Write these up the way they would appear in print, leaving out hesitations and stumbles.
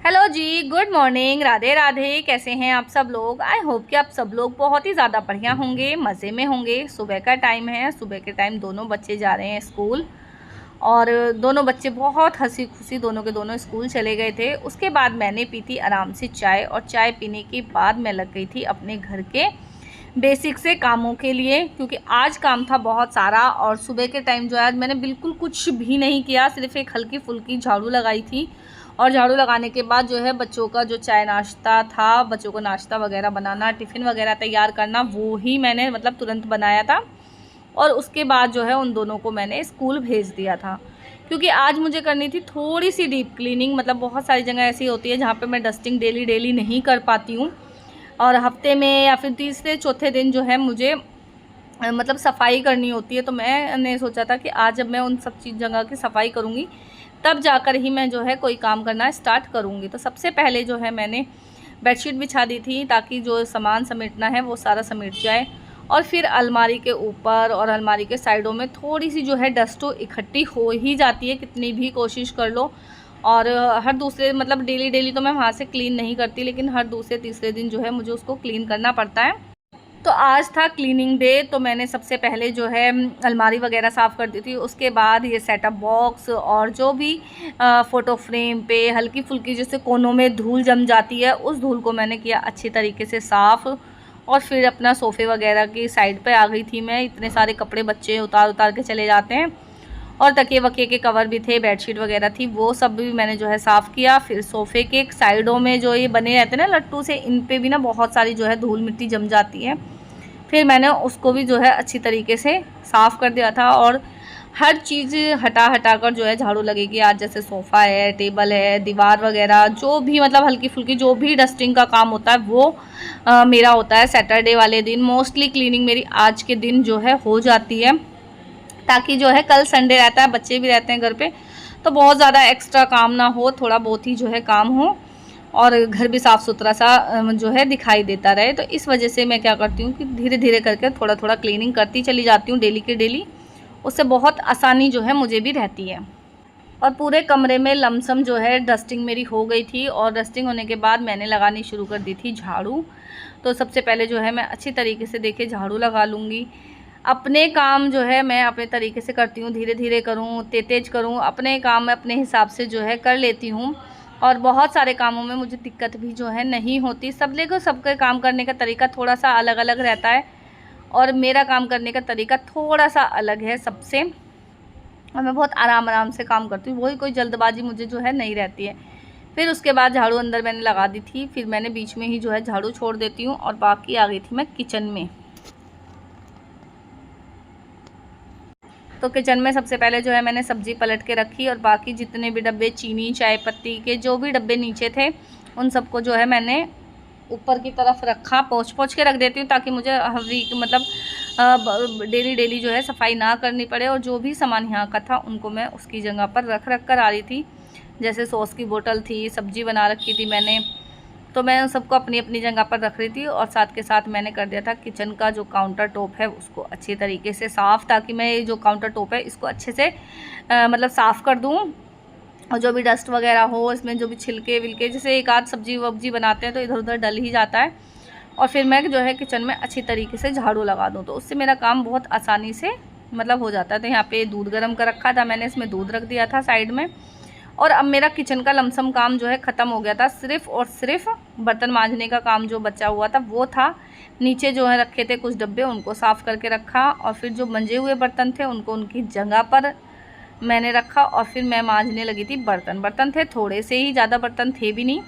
Hello जी, good morning, Radhe Radhe. कैसे हैं आप सब लोग? आई होप कि आप सब लोग बहुत ही ज़्यादा बढ़िया होंगे, मज़े में होंगे। सुबह का टाइम है, सुबह के टाइम दोनों बच्चे जा रहे हैं स्कूल और दोनों बच्चे बहुत हंसी खुशी दोनों के दोनों स्कूल चले गए थे। उसके बाद मैंने पी थी आराम से चाय और चाय पीने के बाद मैं लग गई थी अपने घर के बेसिक से कामों के लिए, क्योंकि आज काम था बहुत सारा। और सुबह के टाइम जो है आज मैंने बिल्कुल कुछ भी नहीं किया, सिर्फ एक हल्की फुल्की झाड़ू लगाई थी। और झाड़ू लगाने के बाद जो है बच्चों का जो चाय नाश्ता था, बच्चों को नाश्ता वगैरह बनाना, टिफ़िन वगैरह तैयार करना, वो ही मैंने मतलब तुरंत बनाया था। और उसके बाद जो है उन दोनों को मैंने स्कूल भेज दिया था, क्योंकि आज मुझे करनी थी थोड़ी सी डीप क्लीनिंग। मतलब बहुत सारी जगह ऐसी होती है जहाँ पे मैं डस्टिंग डेली डेली नहीं कर पाती हूँ, और हफ्ते में या फिर तीसरे चौथे दिन जो है मुझे मतलब सफाई करनी होती है। तो मैंने सोचा था कि आज जब मैं उन सब चीज़ जगह की सफाई करूँगी तब जाकर ही मैं जो है कोई काम करना स्टार्ट करूँगी। तो सबसे पहले जो है मैंने बेडशीट बिछा दी थी, ताकि जो सामान समेटना है वो सारा समेट जाए। और फिर अलमारी के ऊपर और अलमारी के साइडों में थोड़ी सी जो है डस्ट इकट्ठी हो ही जाती है, कितनी भी कोशिश कर लो। और हर दूसरे मतलब डेली डेली तो मैं वहाँ से क्लीन नहीं करती, लेकिन हर दूसरे तीसरे दिन जो है मुझे उसको क्लीन करना पड़ता है। तो आज था क्लीनिंग डे, तो मैंने सबसे पहले जो है अलमारी वगैरह साफ़ कर दी थी। उसके बाद ये सेटअप बॉक्स और जो भी फ़ोटो फ्रेम पे हल्की फुल्की जैसे कोनों में धूल जम जाती है, उस धूल को मैंने किया अच्छी तरीके से साफ़। और फिर अपना सोफ़े वगैरह की साइड पे आ गई थी मैं। इतने सारे कपड़े बच्चे उतार उतार के चले जाते हैं, और तकिए वकिए के कवर भी थे, बेडशीट वगैरह थी, वो सब भी मैंने जो है साफ़ किया। फिर सोफ़े के साइडों में जो ये बने रहते हैं ना लट्टू से, इन पे भी ना बहुत सारी जो है धूल मिट्टी जम जाती है। फिर मैंने उसको भी जो है अच्छी तरीके से साफ़ कर दिया था, और हर चीज़ हटा हटा कर जो है झाड़ू लगेगी आज। जैसे सोफ़ा है, टेबल है, दीवार वगैरह, जो भी मतलब हल्की फुल्की जो भी डस्टिंग का काम होता है वो मेरा होता है सैटरडे वाले दिन। मोस्टली क्लीनिंग मेरी आज के दिन जो है हो जाती है, ताकि जो है कल संडे रहता है, बच्चे भी रहते हैं घर पे, तो बहुत ज़्यादा एक्स्ट्रा काम ना हो, थोड़ा बहुत ही जो है काम हो और घर भी साफ़ सुथरा सा जो है दिखाई देता रहे। तो इस वजह से मैं क्या करती हूँ कि धीरे धीरे करके थोड़ा थोड़ा क्लीनिंग करती चली जाती हूँ डेली के डेली। उससे बहुत आसानी जो है मुझे भी रहती है। और पूरे कमरे में लमसम जो है डस्टिंग मेरी हो गई थी, और डस्टिंग होने के बाद मैंने लगानी शुरू कर दी थी झाड़ू। तो सबसे पहले जो है मैं अच्छी तरीके से देखिए झाड़ू लगा लूँगी। अपने काम जो है मैं अपने तरीके से करती हूँ, धीरे धीरे करूँ तेज करूँ, अपने काम मैं अपने हिसाब से जो है कर लेती हूँ। और बहुत सारे कामों में मुझे दिक्कत भी जो है नहीं होती। सब देखो, सबके काम करने का तरीका थोड़ा सा अलग अलग रहता है, और मेरा काम करने का तरीका थोड़ा सा अलग है सबसे। और मैं बहुत आराम आराम से काम करती हूँ, वही कोई जल्दबाजी मुझे जो है नहीं रहती है। फिर उसके बाद झाड़ू अंदर मैंने लगा दी थी, फिर मैंने बीच में ही जो है झाड़ू छोड़ देती हूँ, और बाकी आ गई थी मैं किचन में। तो किचन में सबसे पहले जो है मैंने सब्ज़ी पलट के रखी, और बाकी जितने भी डब्बे चीनी चाय पत्ती के जो भी डब्बे नीचे थे उन सबको जो है मैंने ऊपर की तरफ रखा। पोंछ पोंछ के रख देती हूँ, ताकि मुझे वीक मतलब डेली डेली जो है सफाई ना करनी पड़े। और जो भी सामान यहाँ का था उनको मैं उसकी जगह पर रख रख कर आ रही थी। जैसे सॉस की बोतल थी, सब्ज़ी बना रखी थी मैंने, तो मैं उन सबको अपनी अपनी जगह पर रख रही थी। और साथ के साथ मैंने कर दिया था किचन का जो काउंटर टॉप है उसको अच्छी तरीके से साफ़, ताकि मैं ये जो काउंटर टॉप है इसको अच्छे से मतलब साफ़ कर दूँ। और जो भी डस्ट वगैरह हो इसमें, जो भी छिलके विलके, जैसे एक आध सब्जी वब्जी बनाते हैं तो इधर उधर डल ही जाता है। और फिर मैं जो है किचन में अच्छी तरीके से झाड़ू लगा दूँ, तो उससे मेरा काम बहुत आसानी से मतलब हो जाता है। तो यहाँ पे दूध गर्म कर रखा था मैंने, इसमें दूध रख दिया था साइड में। और अब मेरा किचन का लमसम काम जो है ख़त्म हो गया था। सिर्फ़ और सिर्फ बर्तन मांजने का काम जो बचा हुआ था वो था। नीचे जो है रखे थे कुछ डब्बे, उनको साफ़ करके रखा, और फिर जो मंजे हुए बर्तन थे उनको उनकी जगह पर मैंने रखा। और फिर मैं मांजने लगी थी बर्तन। बर्तन थे थोड़े से ही, ज़्यादा बर्तन थे भी नहीं।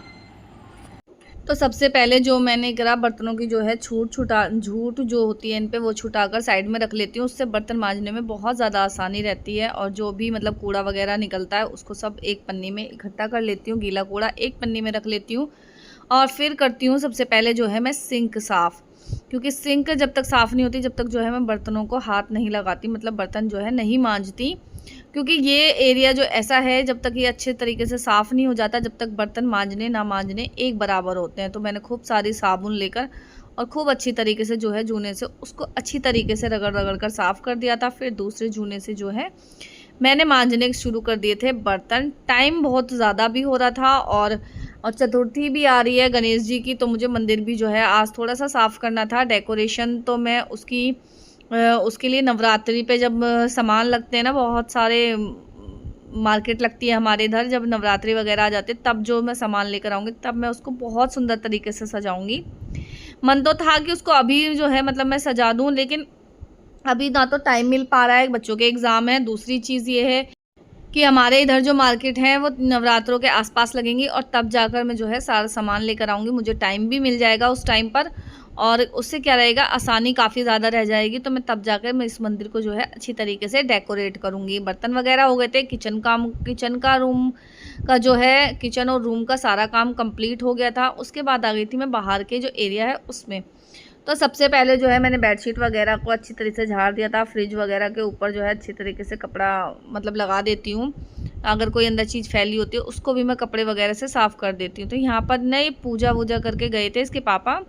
तो सबसे पहले जो मैंने करा, बर्तनों की जो है झूठ जो होती है इन पे, वो छुटाकर साइड में रख लेती हूँ। उससे बर्तन मांजने में बहुत ज़्यादा आसानी रहती है। और जो भी मतलब कूड़ा वगैरह निकलता है उसको सब एक पन्नी में इकट्ठा कर लेती हूँ, गीला कूड़ा एक पन्नी में रख लेती हूँ। और फिर करती हूँ सबसे पहले जो है मैं सिंक साफ़, क्योंकि सिंक जब तक साफ़ नहीं होती जब तक जो है मैं बर्तनों को हाथ नहीं लगाती, मतलब बर्तन जो है नहीं मांजती। क्योंकि ये एरिया जो ऐसा है, जब तक ये अच्छे तरीके से साफ़ नहीं हो जाता, जब तक बर्तन मांजने ना मांजने एक बराबर होते हैं। तो मैंने खूब सारी साबुन लेकर और खूब अच्छी तरीके से जो है जूने से उसको अच्छी तरीके से रगड़ रगड़ कर साफ़ कर दिया था। फिर दूसरे जूने से जो है मैंने मांजने शुरू कर दिए थे बर्तन। टाइम बहुत ज़्यादा भी हो रहा था और चतुर्थी भी आ रही है गणेश जी की, तो मुझे मंदिर भी जो है आज थोड़ा सा साफ़ करना था। डेकोरेशन तो मैं उसके लिए नवरात्रि पे जब सामान लगते हैं ना, बहुत सारे मार्केट लगती है हमारे इधर, जब नवरात्रि वगैरह आ जाते तब जो मैं सामान लेकर आऊँगी, तब मैं उसको बहुत सुंदर तरीके से सजाऊँगी। मन तो था कि उसको अभी जो है मतलब मैं सजा दूँ, लेकिन अभी ना तो टाइम मिल पा रहा है, बच्चों के एग्ज़ाम है। दूसरी चीज़ ये है कि हमारे इधर जो मार्केट है वो नवरात्रों के आसपास लगेंगी, और तब जाकर मैं जो है सारा सामान लेकर आऊँगी। मुझे टाइम भी मिल जाएगा उस टाइम पर, और उससे क्या रहेगा, आसानी काफ़ी ज़्यादा रह जाएगी। तो मैं तब जाकर मैं इस मंदिर को जो है अच्छी तरीके से डेकोरेट करूँगी। बर्तन वगैरह हो गए थे, किचन और रूम का सारा काम कंप्लीट हो गया था। उसके बाद आ गई थी मैं बाहर के जो एरिया है उसमें। तो सबसे पहले जो है मैंने बेडशीट वगैरह को अच्छी तरीके से झाड़ दिया था। फ्रिज वगैरह के ऊपर जो है अच्छी तरीके से कपड़ा मतलब लगा देती हूँ। अगर कोई अंदर चीज़ फैली होती है उसको भी मैं कपड़े वगैरह से साफ़ कर देती हूँ। तो यहाँ पर ना ये पूजा वूजा करके गए थे इसके पापा,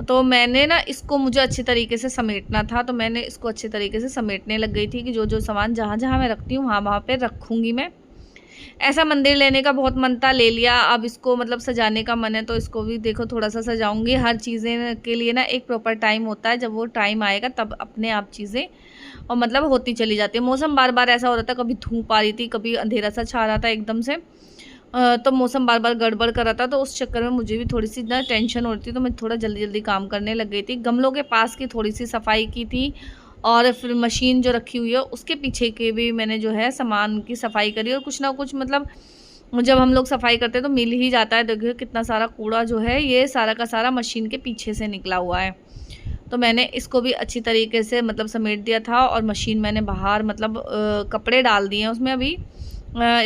तो मैंने ना इसको, मुझे अच्छी तरीके से समेटना था, तो मैंने इसको अच्छी तरीके से समेटने लग गई थी कि जो सामान जहाँ जहाँ मैं रखती हूँ वहाँ पर रखूँगी मैं। ऐसा मंदिर लेने का बहुत मन था, ले लिया। अब इसको मतलब सजाने का मन है, तो इसको भी देखो थोड़ा सा सजाऊंगी। हर चीज़ें के लिए ना एक प्रॉपर टाइम होता है, जब वो टाइम आएगा तब अपने आप चीज़ें और मतलब होती चली जाती है। मौसम बार बार ऐसा हो रहा था, कभी धूप आ रही थी, कभी अंधेरा सा छा रहा था एकदम से। तो मौसम बार बार गड़बड़ कर रहा था, तो उस चक्कर में मुझे भी थोड़ी सी ना टेंशन हो रही थी, तो मैं थोड़ा जल्दी जल्दी काम करने लग गई थी। गमलों के पास की थोड़ी सी सफाई की थी, और फिर मशीन जो रखी हुई है उसके पीछे के भी मैंने जो है सामान की सफाई करी। और कुछ ना कुछ मतलब जब हम लोग सफाई करते हैं तो मिल ही जाता है। देखिए कितना सारा कूड़ा जो है ये सारा का सारा मशीन के पीछे से निकला हुआ है। तो मैंने इसको भी अच्छी तरीके से मतलब समेट दिया था, और मशीन मैंने बाहर मतलब कपड़े डाल दिए हैं उसमें। अभी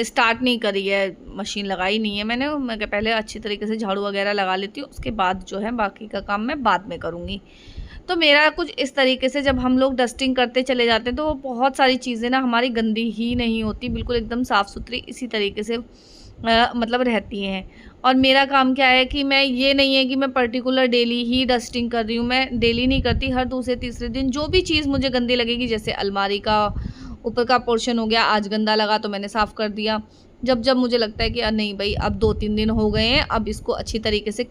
स्टार्ट नहीं करी है, मशीन लगाई नहीं है मैंने। मैं पहले अच्छी तरीके से झाड़ू वगैरह लगा लेती हूँ, उसके बाद जो है बाकी का काम मैं बाद में करूँगी। तो मेरा कुछ इस तरीके से जब हम लोग डस्टिंग करते चले जाते हैं तो बहुत सारी चीज़ें ना हमारी गंदी ही नहीं होती, बिल्कुल एकदम साफ़ सुथरी इसी तरीके से मतलब रहती हैं। और मेरा काम क्या है कि मैं, ये नहीं है कि मैं पर्टिकुलर डेली ही डस्टिंग कर रही हूँ, मैं डेली नहीं करती। हर दूसरे तीसरे दिन जो भी चीज़ मुझे गंदी लगेगी, जैसे अलमारी का ऊपर का पोर्शन हो गया, आज गंदा लगा तो मैंने साफ़ कर दिया। जब जब मुझे लगता है कि नहीं भाई अब 2-3 दिन हो गए हैं, अब इसको अच्छी तरीके से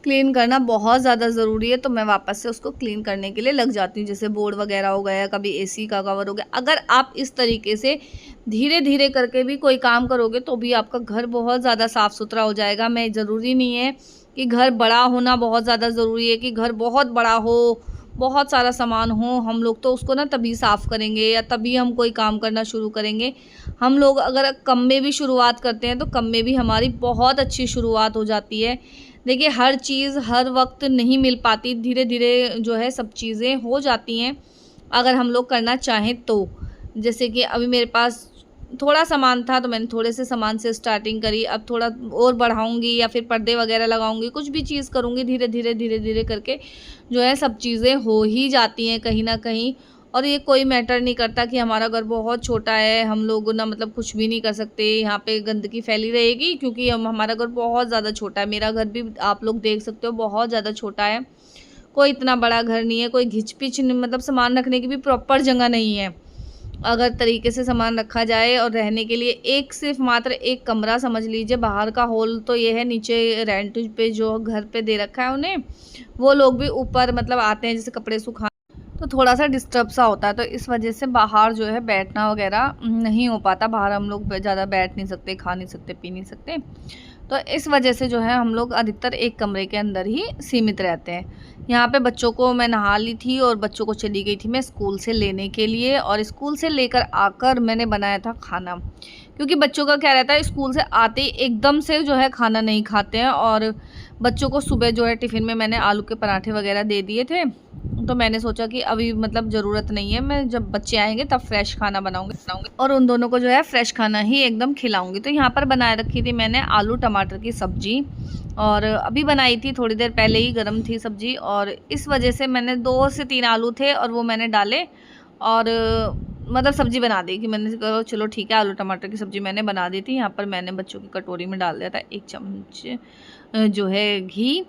क्लीन करना बहुत ज़्यादा ज़रूरी है, तो मैं वापस से उसको क्लीन करने के लिए लग जाती हूँ। जैसे बोर्ड वगैरह हो गया, कभी एसी का कवर हो गया। अगर आप इस तरीके से धीरे धीरे करके भी कोई काम करोगे तो भी आपका घर बहुत ज़्यादा साफ़ सुथरा हो जाएगा। मैं, ज़रूरी नहीं है कि घर बड़ा होना बहुत ज़्यादा ज़रूरी है कि घर बहुत बड़ा हो, बहुत सारा सामान हो। हम लोग तो उसको ना तभी साफ़ करेंगे या तभी हम कोई काम करना शुरू करेंगे। हम लोग अगर कम में भी शुरुआत करते हैं तो कम में भी हमारी बहुत अच्छी शुरुआत हो जाती है। देखिए हर चीज़ हर वक्त नहीं मिल पाती, धीरे धीरे जो है सब चीज़ें हो जाती हैं अगर हम लोग करना चाहें तो। जैसे कि अभी मेरे पास थोड़ा सामान था तो मैंने थोड़े से सामान से स्टार्टिंग करी, अब थोड़ा और बढ़ाऊंगी या फिर पर्दे वगैरह लगाऊंगी, कुछ भी चीज़ करूंगी, धीरे धीरे करके जो है सब चीज़ें हो ही जाती हैं कहीं ना कहीं। और ये कोई मैटर नहीं करता कि हमारा घर बहुत छोटा है, हम लोग ना मतलब कुछ भी नहीं कर सकते, यहाँ पे गंदगी फैली रहेगी, क्योंकि हमारा घर बहुत ज़्यादा छोटा है। मेरा घर भी आप लोग देख सकते हो बहुत ज़्यादा छोटा है, कोई इतना बड़ा घर नहीं है, कोई घिच पिच मतलब सामान रखने की भी प्रॉपर जगह नहीं है। अगर तरीके से सामान रखा जाए और रहने के लिए एक सिर्फ मात्र एक कमरा समझ लीजिए, बाहर का हॉल तो ये है, नीचे रेंट पे जो घर पे दे रखा है उन्हें, वो लोग भी ऊपर मतलब आते हैं जैसे कपड़े सुखा, तो थोड़ा सा डिस्टर्ब सा होता है। तो इस वजह से बाहर जो है बैठना वगैरह नहीं हो पाता, बाहर हम लोग ज़्यादा बैठ नहीं सकते, खा नहीं सकते, पी नहीं सकते। तो इस वजह से जो है हम लोग अधिकतर एक कमरे के अंदर ही सीमित रहते हैं। यहाँ पे बच्चों को मैं नहा ली थी और बच्चों को चली गई थी मैं स्कूल से लेने के लिए, और स्कूल से लेकर आकर मैंने बनाया था खाना, क्योंकि बच्चों का क्या रहता है स्कूल से आते ही एकदम से जो है खाना नहीं खाते हैं। और बच्चों को सुबह जो है टिफ़िन में मैंने आलू के पराठे वगैरह दे दिए थे, तो मैंने सोचा कि अभी मतलब ज़रूरत नहीं है, मैं जब बच्चे आएंगे तब फ्रेश खाना बनाऊंगी और उन दोनों को जो है फ्रेश खाना ही एकदम खिलाऊंगी। तो यहाँ पर बनाए रखी थी मैंने आलू टमाटर की सब्जी, और अभी बनाई थी, थोड़ी देर पहले ही गर्म थी सब्जी, और इस वजह से मैंने 2 से 3 आलू थे और वो मैंने डाले और मतलब सब्जी बना दी कि मैंने कहा चलो ठीक है, आलू टमाटर की सब्जी मैंने बना दी थी। यहाँ पर मैंने बच्चों की कटोरी में डाल दिया था 1 चम्मच जो है घी,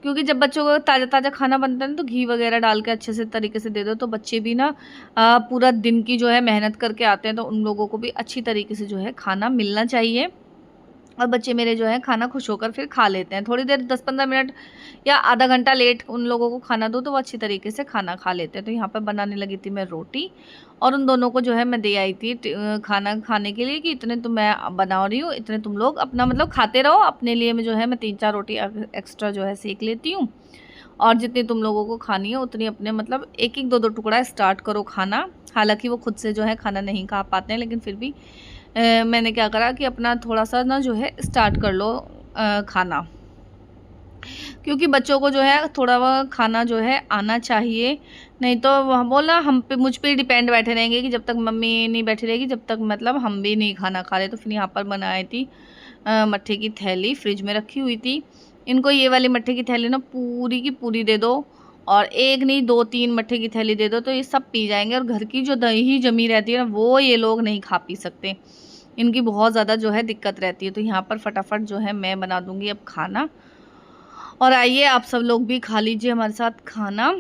क्योंकि जब बच्चों को ताज़ा ताज़ा खाना बनता है ना तो घी वगैरह डाल के अच्छे से तरीके से दे दो, तो बच्चे भी ना पूरा दिन की जो है मेहनत करके आते हैं, तो उन लोगों को भी अच्छी तरीके से जो है खाना मिलना चाहिए। और बच्चे मेरे जो है खाना खुश होकर फिर खा लेते हैं। थोड़ी देर 10-15 मिनट या आधा घंटा लेट उन लोगों को खाना दो तो वो अच्छी तरीके से खाना खा लेते हैं। तो यहाँ पर बनाने लगी थी मैं रोटी, और उन दोनों को जो है मैं दे आई थी खाना खाने के लिए कि इतने तो मैं बना रही हूँ, इतने तुम लोग अपना मतलब खाते रहो। अपने लिए मैं जो है मैं 3-4 रोटी एक्स्ट्रा जो है सेक लेती हूँ, और जितनी तुम लोगों को खानी है उतनी अपने मतलब 1-1 2-2 टुकड़ा स्टार्ट करो खाना। हालांकि वो खुद से जो है खाना नहीं खा पाते हैं, लेकिन फिर भी मैंने क्या करा कि अपना थोड़ा सा ना जो है स्टार्ट कर लो खाना, क्योंकि बच्चों को जो है थोड़ा वह खाना जो है आना चाहिए। नहीं तो वह बोला हम पे मुझ पे डिपेंड बैठे रहेंगे कि जब तक मम्मी नहीं बैठी रहेगी जब तक मतलब हम भी नहीं खाना खा रहे। तो फिर यहाँ पर बनाई थी मट्ठे की थैली, फ्रिज में रखी हुई थी। इनको ये वाली मट्ठे की थैली ना पूरी की पूरी दे दो, और एक नहीं 2-3 मट्ठे की थैली दे दो तो ये सब पी जाएंगे। और घर की जो दही जमी रहती है ना वो ये लोग नहीं खा पी सकते, इनकी बहुत ज़्यादा जो है दिक्कत रहती है। तो यहाँ पर फटाफट जो है मैं बना दूँगी अब खाना, और आइए आप सब लोग भी खा लीजिए हमारे साथ खाना।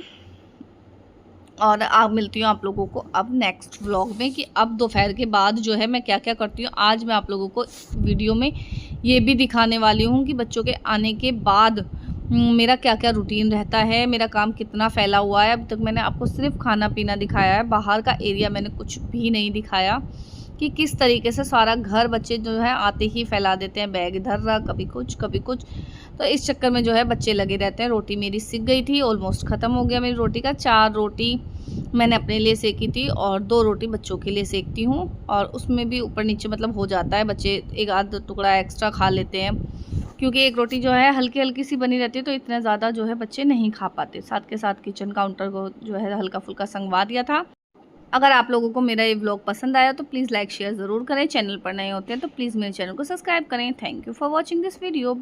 और आप मिलती हूँ आप लोगों को अब नेक्स्ट व्लॉग में कि अब दोपहर के बाद जो है मैं क्या क्या करती हूँ। आज मैं आप लोगों को वीडियो में ये भी दिखाने वाली हूँ कि बच्चों के आने के बाद मेरा क्या क्या रूटीन रहता है, मेरा काम कितना फैला हुआ है। अब तक मैंने आपको सिर्फ खाना पीना दिखाया है, बाहर का एरिया मैंने कुछ भी नहीं दिखाया कि किस तरीके से सारा घर बच्चे जो है आते ही फैला देते हैं, बैग इधर रख, कभी कुछ कभी कुछ। तो इस चक्कर में जो है बच्चे लगे रहते हैं। रोटी मेरी सिक गई थी, ऑलमोस्ट ख़त्म हो गया मेरी रोटी का। 4 रोटी मैंने अपने लिए सेकी थी और 2 रोटी बच्चों के लिए सेकती हूँ, और उसमें भी ऊपर नीचे मतलब हो जाता है, बच्चे एक आध टुकड़ा एक्स्ट्रा खा लेते हैं, क्योंकि एक रोटी जो है हल्की हल्की सी बनी रहती है तो इतना ज़्यादा जो है बच्चे नहीं खा पाते। साथ के साथ किचन काउंटर को जो है हल्का फुल्का संगवा दिया था। अगर आप लोगों को मेरा ये व्लॉग पसंद आया तो प्लीज़ लाइक शेयर ज़रूर करें। चैनल पर नए होते हैं तो प्लीज़ मेरे चैनल को सब्सक्राइब करें। Thank you for watching this video.